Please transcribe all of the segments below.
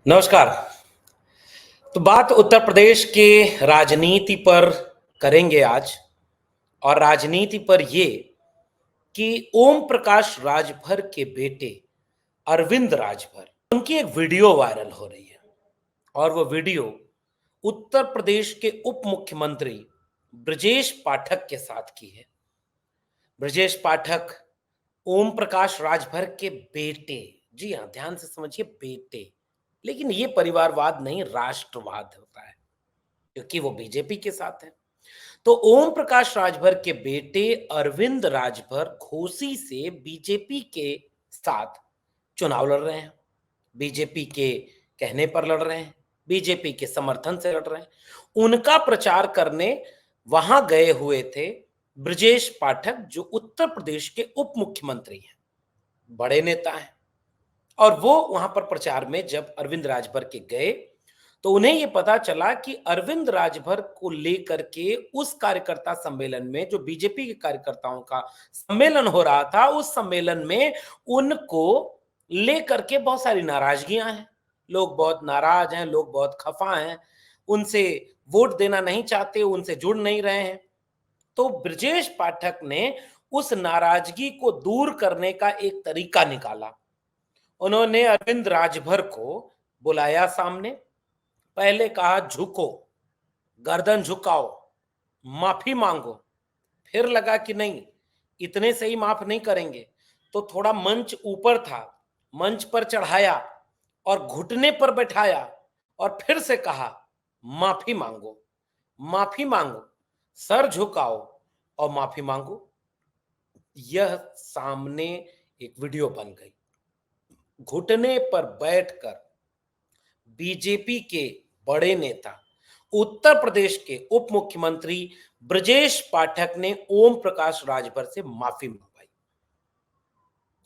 नमस्कार। तो बात उत्तर प्रदेश के राजनीति पर करेंगे आज। और राजनीति पर ये कि ओम प्रकाश राजभर के बेटे अरविंद राजभर, उनकी एक वीडियो वायरल हो रही है। और वो वीडियो उत्तर प्रदेश के उप मुख्यमंत्री ब्रजेश पाठक के साथ की है। ब्रजेश पाठक ओम प्रकाश राजभर के बेटे, जी हाँ, ध्यान से समझिए, बेटे। लेकिन ये परिवारवाद नहीं, राष्ट्रवाद होता है, क्योंकि वो बीजेपी के साथ है। तो ओम प्रकाश राजभर के बेटे अरविंद राजभर घोसी से बीजेपी के साथ चुनाव लड़ रहे हैं। बीजेपी के कहने पर लड़ रहे हैं, बीजेपी के समर्थन से लड़ रहे हैं। उनका प्रचार करने वहां गए हुए थे ब्रजेश पाठक, जो उत्तर प्रदेश के उप मुख्यमंत्री हैं, बड़े नेता हैं। और वो वहां पर प्रचार में जब अरविंद राजभर के गए तो उन्हें यह पता चला कि अरविंद राजभर को लेकर के उस कार्यकर्ता सम्मेलन में, जो बीजेपी के कार्यकर्ताओं का सम्मेलन हो रहा था, उस सम्मेलन में उनको लेकर के बहुत सारी नाराजगियां हैं। लोग बहुत नाराज हैं, लोग बहुत खफा हैं, उनसे वोट देना नहीं चाहते, उनसे जुड़ नहीं रहे हैं। तो ब्रजेश पाठक ने उस नाराजगी को दूर करने का एक तरीका निकाला। उन्होंने अरविंद राजभर को बुलाया सामने, पहले कहा झुको, गर्दन झुकाओ, माफी मांगो। फिर लगा कि नहीं, इतने से ही माफ नहीं करेंगे, तो थोड़ा मंच ऊपर था, मंच पर चढ़ाया और घुटने पर बैठाया और फिर से कहा माफी मांगो, माफी मांगो, सर झुकाओ और माफी मांगो। यह सामने एक वीडियो बन गई। घुटने पर बैठकर बीजेपी के बड़े नेता, उत्तर प्रदेश के उप मुख्यमंत्री ब्रजेश पाठक ने ओम प्रकाश राजभर से माफी मंगवाई।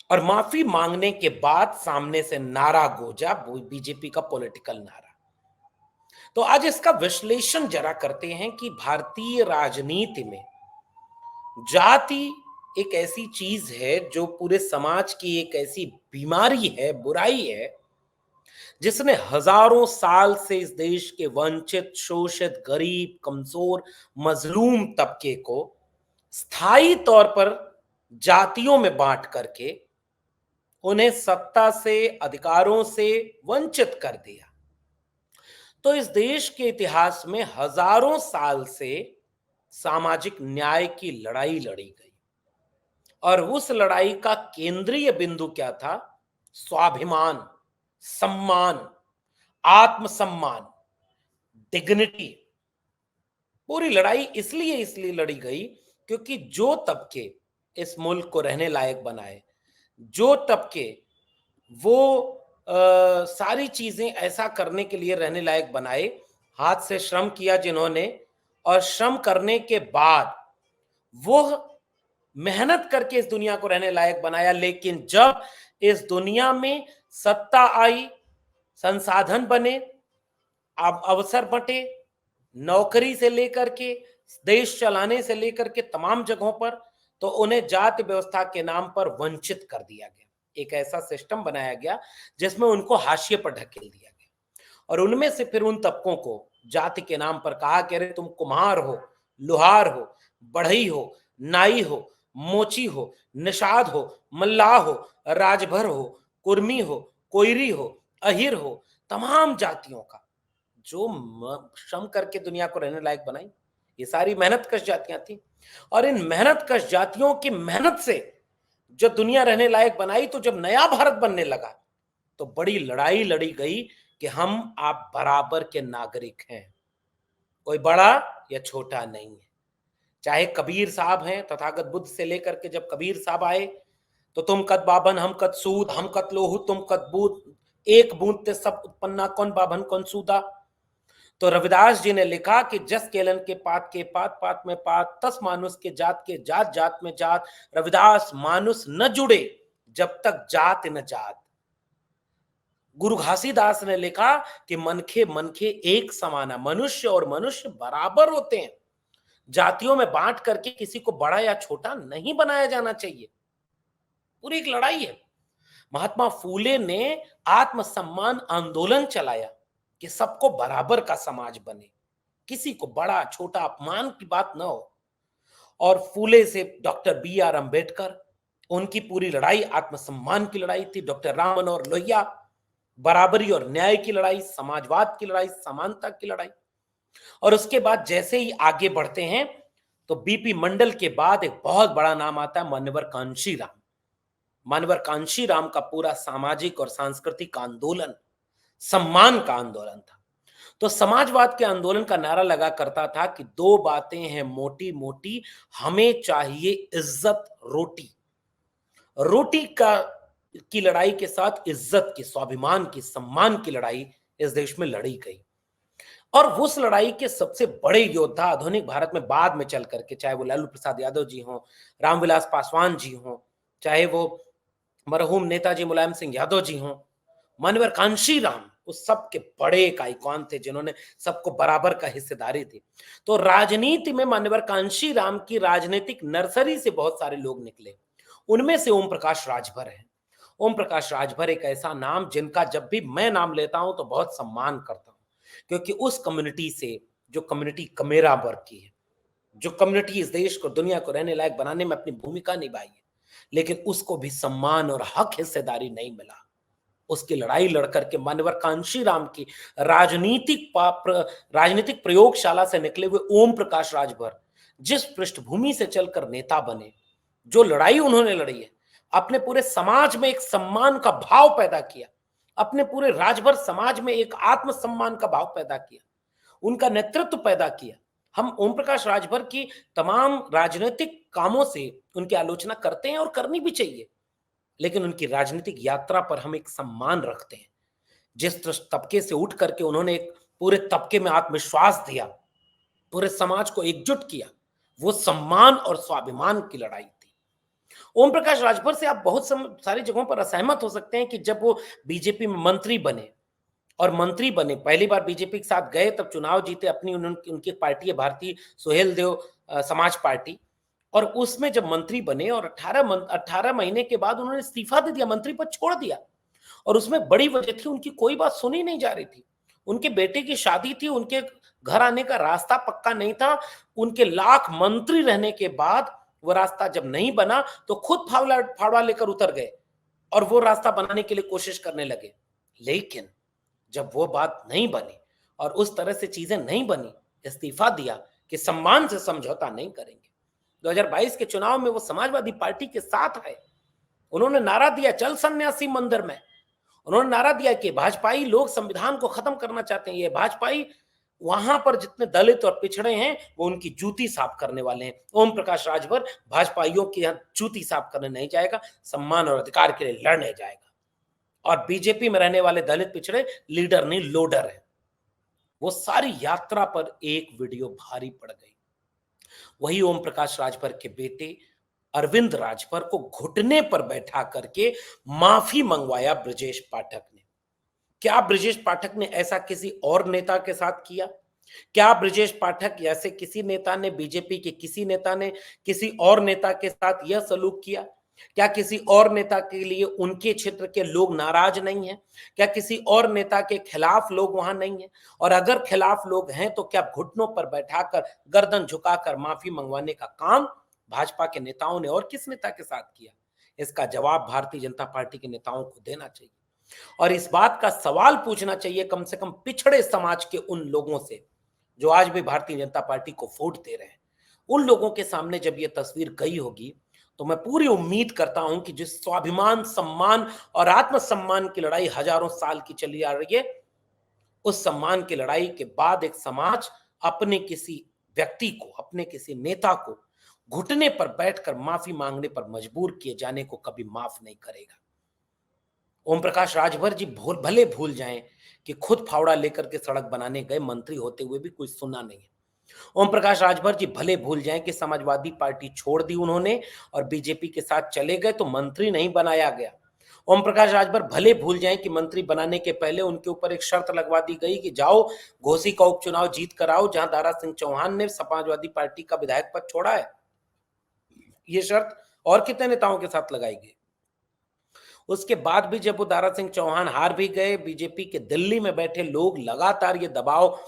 और माफी मांगने के बाद सामने से नारा गूंजा, बीजेपी का पॉलिटिकल नारा। तो आज इसका विश्लेषण जरा करते हैं कि भारतीय राजनीति में जाति एक ऐसी चीज है जो पूरे समाज की एक ऐसी बीमारी है, बुराई है, जिसने हजारों साल से इस देश के वंचित, शोषित, गरीब, कमजोर, मजलूम तबके को स्थायी तौर पर जातियों में बांट करके उन्हें सत्ता से, अधिकारों से वंचित कर दिया। तो इस देश के इतिहास में हजारों साल से सामाजिक न्याय की लड़ाई लड़ी गई। और उस लड़ाई का केंद्रीय बिंदु क्या था? स्वाभिमान, सम्मान, आत्मसम्मान, डिग्निटी। पूरी लड़ाई इसलिए लड़ी गई क्योंकि जो तबके इस मुल्क को रहने लायक बनाए, जो तबके वो सारी चीजें ऐसा करने के लिए रहने लायक बनाए, हाथ से श्रम किया जिन्होंने, और श्रम करने के बाद वो मेहनत करके इस दुनिया को रहने लायक बनाया। लेकिन जब इस दुनिया में सत्ता आई, संसाधन बने, अब अवसर बंटे, नौकरी से लेकर के देश चलाने से लेकर के तमाम जगहों पर, तो उन्हें जाति व्यवस्था के नाम पर वंचित कर दिया गया। एक ऐसा सिस्टम बनाया गया जिसमें उनको हाशिए पर ढकेल दिया गया। और उनमें से फिर उन तबकों को जाति के नाम पर कहा कि अरे तुम कुम्हार हो, लोहार हो, बढ़ई हो, नाई हो, मोची हो, निषाद हो, मल्लाह हो, राजभर हो, कुर्मी हो, कोयरी हो, अहिर हो, तमाम जातियों का जो श्रम करके दुनिया को रहने लायक बनाई, ये सारी मेहनत कश जातियां थी। और इन मेहनत कश जातियों की मेहनत से जब दुनिया रहने लायक बनाई, तो जब नया भारत बनने लगा तो बड़ी लड़ाई लड़ी गई कि हम आप बराबर के नागरिक हैं, कोई बड़ा या छोटा नहीं है। चाहे कबीर साहब हैं, तथागत बुद्ध से लेकर के जब कबीर साहब आए तो तुम कद बाभन हम कद सूद, हम कद लोहू तुम कद बूद, एक बूंद ते सब उत्पन्ना कौन बाभन कौन सूदा। तो रविदास जी ने लिखा कि जस केलन के पात पात में पात, तस मानुष के जात जात में जात। रविदास, मानुष न जुड़े जब तक जात न जात। गुरु घासीदास ने लिखा कि मनखे मनखे एक समाना, मनुष्य और मनुष्य बराबर होते हैं। जातियों में बांट करके किसी को बड़ा या छोटा नहीं बनाया जाना चाहिए। पूरी एक लड़ाई है। महात्मा फूले ने आत्मसम्मान आंदोलन चलाया कि सबको बराबर का समाज बने, किसी को बड़ा छोटा अपमान की बात ना हो। और फूले से डॉक्टर बी आर अंबेडकर, उनकी पूरी लड़ाई आत्मसम्मान की लड़ाई थी। डॉक्टर राम मनोहर लोहिया, बराबरी और न्याय की लड़ाई, समाजवाद की लड़ाई, समानता की लड़ाई। और उसके बाद जैसे ही आगे बढ़ते हैं तो बीपी मंडल के बाद एक बहुत बड़ा नाम आता है मान्यवर कांशीराम। मान्यवर कांशीराम का पूरा सामाजिक और सांस्कृतिक आंदोलन सम्मान का आंदोलन था। तो समाजवाद के आंदोलन का नारा लगा करता था कि दो बातें हैं मोटी मोटी, हमें चाहिए इज्जत रोटी। रोटी का की लड़ाई के साथ इज्जत की, स्वाभिमान की, सम्मान की लड़ाई इस देश में लड़ी गई। और उस लड़ाई के सबसे बड़े योद्धा आधुनिक भारत में बाद में चल करके, चाहे वो लालू प्रसाद यादव जी हों, रामविलास पासवान जी हों, चाहे वो मरहूम नेताजी मुलायम सिंह यादव जी हों, मान्यवर कांशीराम उस सब के बड़े एक आइकॉन थे जिन्होंने सबको बराबर का हिस्सेदारी दी। तो राजनीति में मान्यवर कांशीराम की राजनीतिक नर्सरी से बहुत सारे लोग निकले। उनमें से ओम प्रकाश राजभर है। ओम प्रकाश राजभर एक ऐसा नाम जिनका जब भी मैं नाम लेता हूं तो बहुत सम्मान करता हूं, क्योंकि उस कम्युनिटी से, जो कम्युनिटी कमेरा वर्ग की है, जो कम्युनिटी इस देश को, दुनिया को रहने लायक बनाने में अपनी भूमिका निभाई है, लेकिन उसको भी सम्मान और हक हिस्सेदारी नहीं मिला। उसकी लड़ाई लड़कर के मान्यवर कांशीराम की राजनीतिक प्रयोगशाला से निकले हुए ओम प्रकाश राजभर जिस पृष्ठभूमि से चलकर नेता बने, जो लड़ाई उन्होंने लड़ी है, अपने पूरे समाज में एक सम्मान का भाव पैदा किया, अपने पूरे राजभर समाज में एक आत्मसम्मान का भाव पैदा किया, उनका नेतृत्व पैदा किया। हम ओम प्रकाश राजभर की तमाम राजनीतिक कामों से उनकी आलोचना करते हैं और करनी भी चाहिए, लेकिन उनकी राजनीतिक यात्रा पर हम एक सम्मान रखते हैं। जिस तबके से उठ करके उन्होंने एक पूरे तबके में आत्मविश्वास दिया, पूरे समाज को एकजुट किया, वो सम्मान और स्वाभिमान की लड़ाई थी। ओम प्रकाश राजभर से आप बहुत सारी जगहों पर असहमत हो सकते हैं कि जब वो बीजेपी में मंत्री बने, और मंत्री बने, पहली बार बीजेपी के साथ गए, तब चुनाव जीते, अपनी उनकी पार्टी है भारतीय सुहेल देव समाज पार्टी, और उसमें जब मंत्री बने और 18 महीने के बाद उन्होंने इस्तीफा दे दिया, मंत्री पद छोड़ दिया। और उसमें बड़ी वजह थी, उनकी कोई बात सुनी नहीं जा रही थी। उनके बेटे की शादी थी, उनके घर आने का रास्ता पक्का नहीं था। उनके लाख मंत्री रहने के बाद वो रास्ता जब नहीं बना तो खुद फावड़ा लेकर उतर गए और वो रास्ता बनाने के लिए कोशिश करने लगे। लेकिन जब वो बात नहीं बनी और उस तरह से चीजें नहीं बनी, इस्तीफा दिया कि सम्मान से समझौता नहीं करेंगे। 2022 के चुनाव में वो समाजवादी पार्टी के साथ आए। उन्होंने नारा दिया, चल सन्यासी मंदिर में। उन्होंने नारा दिया कि भाजपाई लोग संविधान को खत्म करना चाहते हैं, ये भाजपाई वहां पर जितने दलित और पिछड़े हैं वो उनकी जूती साफ करने वाले हैं। ओम प्रकाश राजभर भाजपाइयों की यहाँ जूती साफ करने नहीं जाएगा, सम्मान और अधिकार के लिए लड़ने जाएगा। और बीजेपी में रहने वाले दलित पिछड़े लीडर नहीं, लोडर है। वो सारी यात्रा पर एक वीडियो भारी पड़ गई। वही ओम प्रकाश राजभर के बेटे अरविंद राजभर को घुटने पर बैठा करके माफी मंगवाया ब्रजेश पाठक ने। क्या ब्रजेश पाठक ने ऐसा किसी और नेता के साथ किया? क्या ब्रजेश पाठक जैसे किसी नेता ने, बीजेपी के किसी नेता ने किसी और नेता के साथ यह सलूक किया? क्या किसी और नेता के लिए उनके क्षेत्र के लोग नाराज नहीं हैं? क्या किसी और नेता के खिलाफ लोग वहां नहीं हैं? और अगर खिलाफ लोग हैं तो क्या घुटनों पर बैठाकर, गर्दन झुकाकर माफी मंगवाने का काम भाजपा के नेताओं ने और किस नेता के साथ किया? इसका जवाब भारतीय जनता पार्टी के नेताओं को देना चाहिए और इस बात का सवाल पूछना चाहिए कम से कम पिछड़े समाज के उन लोगों से जो आज भी भारतीय जनता पार्टी को वोट दे रहे हैं। उन लोगों के सामने जब ये तस्वीर गई होगी तो मैं पूरी उम्मीद करता हूं कि जिस स्वाभिमान, सम्मान और आत्मसम्मान की लड़ाई हजारों साल की चली आ रही है, उस सम्मान की लड़ाई के बाद एक समाज अपने किसी व्यक्ति को, अपने किसी नेता को घुटने पर बैठकर माफी मांगने पर मजबूर किए जाने को कभी माफ नहीं करेगा। ओम प्रकाश राजभर जी भले भूल जाएं कि खुद फावड़ा लेकर के सड़क बनाने गए, मंत्री होते हुए भी कुछ सुना नहीं है। ओम प्रकाश राजभर जी भले भूल जाएं कि समाजवादी पार्टी छोड़ दी उन्होंने और बीजेपी के साथ चले गए तो मंत्री नहीं बनाया गया। ओम प्रकाश राजभर भले भूल जाएं कि मंत्री बनाने के पहले उनके ऊपर एक शर्त लगवा दी गई कि जाओ घोसी का उपचुनाव जीत कर आओ, जहां दारा सिंह चौहान ने समाजवादी पार्टी का विधायक पद छोड़ा है। ये शर्त और कितने नेताओं के साथ लगाई गई। उसके बाद भी जब वो दारा सिंह चौहान हार भी गए, बीजेपी के दिल्ली में बैठे लोग लगातार ये दबाव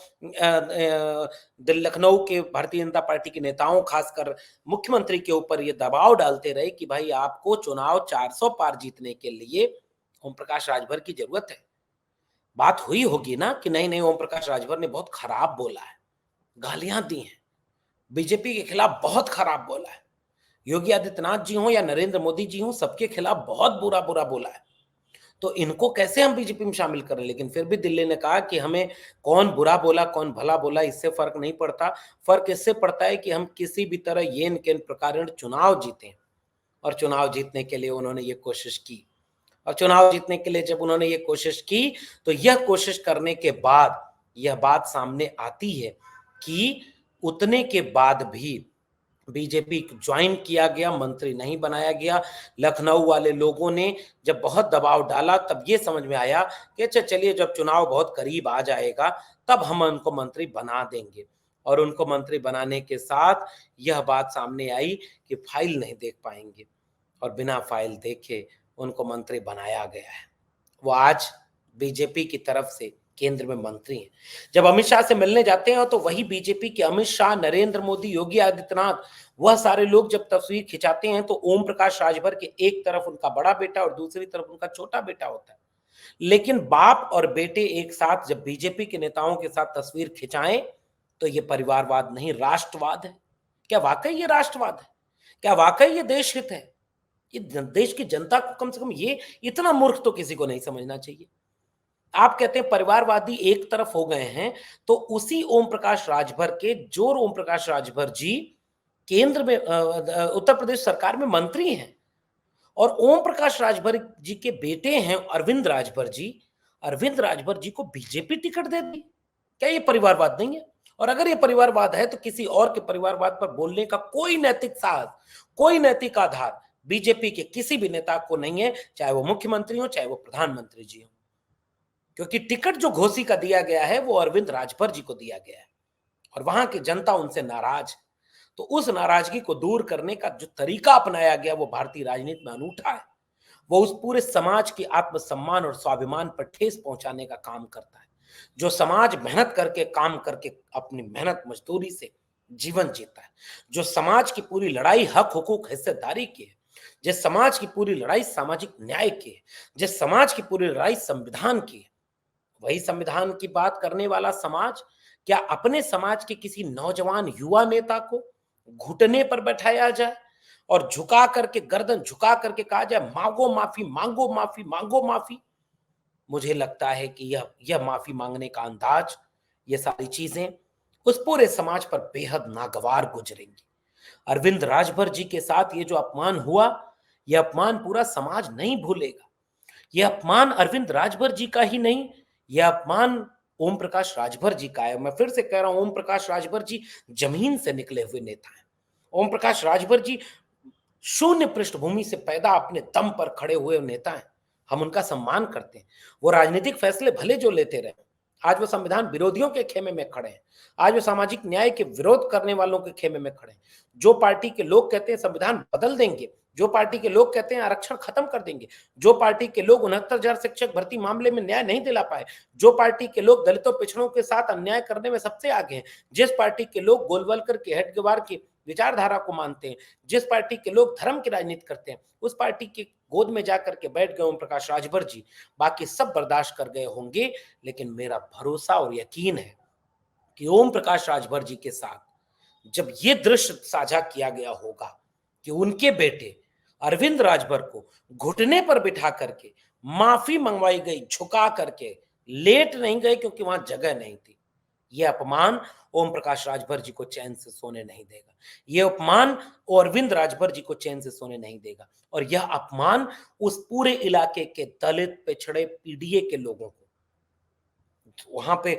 लखनऊ के भारतीय जनता पार्टी के नेताओं खासकर मुख्यमंत्री के ऊपर ये दबाव डालते रहे कि भाई आपको चुनाव 400 पार जीतने के लिए ओम प्रकाश राजभर की जरूरत है। बात हुई होगी ना कि नहीं नहीं ओम प्रकाश राजभर ने बहुत खराब बोला है, गालियां दी हैं, बीजेपी के खिलाफ बहुत खराब बोला है, योगी आदित्यनाथ जी हों या नरेंद्र मोदी जी हों, सबके खिलाफ बहुत बुरा बुरा बोला है। तो इनको कैसे हम बीजेपी में शामिल करें? लेकिन फिर भी दिल्ली ने कहा कि हमें कौन बुरा बोला कौन भला बोला इससे फर्क नहीं पड़ता, फर्क इससे पड़ता है कि हम किसी भी तरह येन केन प्रकार चुनाव जीतें। और चुनाव जीतने के लिए उन्होंने ये कोशिश की, और चुनाव जीतने के लिए जब उन्होंने ये कोशिश की तो यह कोशिश करने के बाद यह बात सामने आती है कि उतने के बाद भी बीजेपी ज्वाइन किया गया, मंत्री नहीं बनाया गया। लखनऊ वाले लोगों ने जब बहुत दबाव डाला तब ये समझ में आया कि अच्छा चलिए जब चुनाव बहुत करीब आ जाएगा तब हम उनको मंत्री बना देंगे। और उनको मंत्री बनाने के साथ यह बात सामने आई कि फाइल नहीं देख पाएंगे, और बिना फाइल देखे उनको मंत्री बनाया गया है। वो आज बीजेपी की तरफ से केंद्र में मंत्री हैं। जब अमित शाह से मिलने जाते हैं तो वही बीजेपी के अमित शाह, नरेंद्र मोदी, योगी आदित्यनाथ, वह सारे लोग जब तस्वीर खिंचाते हैं तो ओम प्रकाश राजभर के एक तरफ उनका बड़ा बेटा और दूसरी तरफ उनका छोटा बेटा होता है। लेकिन बाप और बेटे एक साथ जब बीजेपी के नेताओं के साथ तस्वीर खिंचाएं तो ये परिवारवाद नहीं, राष्ट्रवाद है। क्या वाकई ये राष्ट्रवाद है? क्या वाकई ये देश हित है? ये देश की जनता को कम से कम ये इतना मूर्ख तो किसी को नहीं समझना चाहिए। आप कहते हैं परिवारवादी एक तरफ हो गए हैं, तो उसी ओम प्रकाश राजभर के जो ओम प्रकाश राजभर जी केंद्र में उत्तर प्रदेश सरकार में मंत्री हैं, और ओम प्रकाश राजभर जी के बेटे हैं अरविंद राजभर जी, अरविंद राजभर जी को बीजेपी टिकट दे दी। क्या ये परिवारवाद नहीं है? और अगर ये परिवारवाद है तो किसी और के परिवारवाद पर बोलने का कोई नैतिक साहस, कोई नैतिक आधार बीजेपी के किसी भी नेता को नहीं है, चाहे वो मुख्यमंत्री हो चाहे वो प्रधानमंत्री जी हो। क्योंकि टिकट जो घोसी का दिया गया है वो अरविंद राजभर जी को दिया गया है, और वहां की जनता उनसे नाराज है। तो उस नाराजगी को दूर करने का जो तरीका अपनाया गया वो भारतीय राजनीति में अनूठा है। वो उस पूरे समाज की आत्मसम्मान और स्वाभिमान पर ठेस पहुंचाने का काम करता है। जो समाज मेहनत करके काम करके अपनी मेहनत मजदूरी से जीवन जीता है, जो समाज की पूरी लड़ाई हक हुकूक हिस्सेदारी की है, जिस समाज की पूरी लड़ाई सामाजिक न्याय की है, जिस समाज की पूरी लड़ाई संविधान की है, वही संविधान की बात करने वाला समाज क्या अपने समाज के किसी नौजवान युवा नेता को घुटने पर बैठाया जाए और झुका करके गर्दन झुका करके कहा जाए मांगो माफी मांगो माफी मांगो माफी? मुझे लगता है कि यह माफी मांगने का अंदाज, ये सारी चीजें उस पूरे समाज पर बेहद नागवार गुजरेंगी। अरविंद राजभर जी के साथ ये जो अपमान हुआ, यह अपमान पूरा समाज नहीं भूलेगा। यह अपमान अरविंद राजभर जी का ही नहीं, यह अपमान ओम प्रकाश राजभर जी का है। मैं फिर से कह रहा हूं, ओम प्रकाश राजभर जी जमीन से निकले हुए नेता हैं। ओम प्रकाश राजभर जी शून्य पृष्ठभूमि से पैदा अपने दम पर खड़े हुए नेता हैं। हम उनका सम्मान करते हैं। वो राजनीतिक फैसले भले जो लेते रहे, आज वो संविधान विरोधियों के खेमे में खड़े हैं, आज वो सामाजिक न्याय के विरोध करने वालों के खेमे में खड़े हैं। जो पार्टी के लोग कहते हैं संविधान बदल देंगे, जो पार्टी के लोग कहते हैं आरक्षण खत्म कर देंगे, जो पार्टी के लोग 69,000 शिक्षक भर्ती मामले में न्याय नहीं दिला पाए, जो पार्टी के लोग दलितों पिछड़ों के साथ अन्याय करने में सबसे आगे हैं, जिस पार्टी के लोग गोलवलकर के हेडगेवार की विचारधारा को मानते हैं, जिस पार्टी के लोग धर्म की राजनीति करते हैं, उस पार्टी की गोद में जाकर के बैठ गए ओम प्रकाश राजभर जी। बाकी सब बर्दाश्त कर गए होंगे, लेकिन मेरा भरोसा और यकीन है कि ओम प्रकाश राजभर जी के साथ जब ये दृश्य साझा किया गया होगा कि उनके बेटे अरविंद राजभर को घुटने पर बिठा करके माफी मंगवाई गई, झुका करके, लेट नहीं गए क्योंकि वहां जगह नहीं थी, यह अपमान ओम प्रकाश राजभर जी को चैन से सोने नहीं देगा। यह अपमान अरविंद राजभर जी को चैन से सोने नहीं देगा, और यह अपमान उस पूरे इलाके के दलित, पिछड़े, पीडीए के लोगों को वहां पे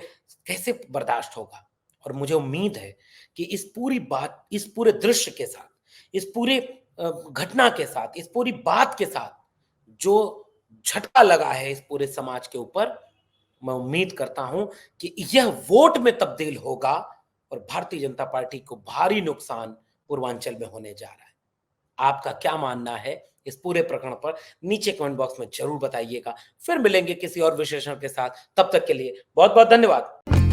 कैसे बर्दाश्त होगा। और मुझे उम्मीद है कि इस पूरी बात, इस पूरे दृश्य के साथ, इस पूरे घटना के साथ, इस पूरी बात के साथ जो झटका लगा है इस पूरे समाज के ऊपर, मैं उम्मीद करता हूं कि यह वोट में तब्दील होगा और भारतीय जनता पार्टी को भारी नुकसान पूर्वांचल में होने जा रहा है। आपका क्या मानना है इस पूरे प्रकरण पर नीचे कमेंट बॉक्स में जरूर बताइएगा। फिर मिलेंगे किसी और विशेषण के साथ, तब तक के लिए बहुत बहुत धन्यवाद।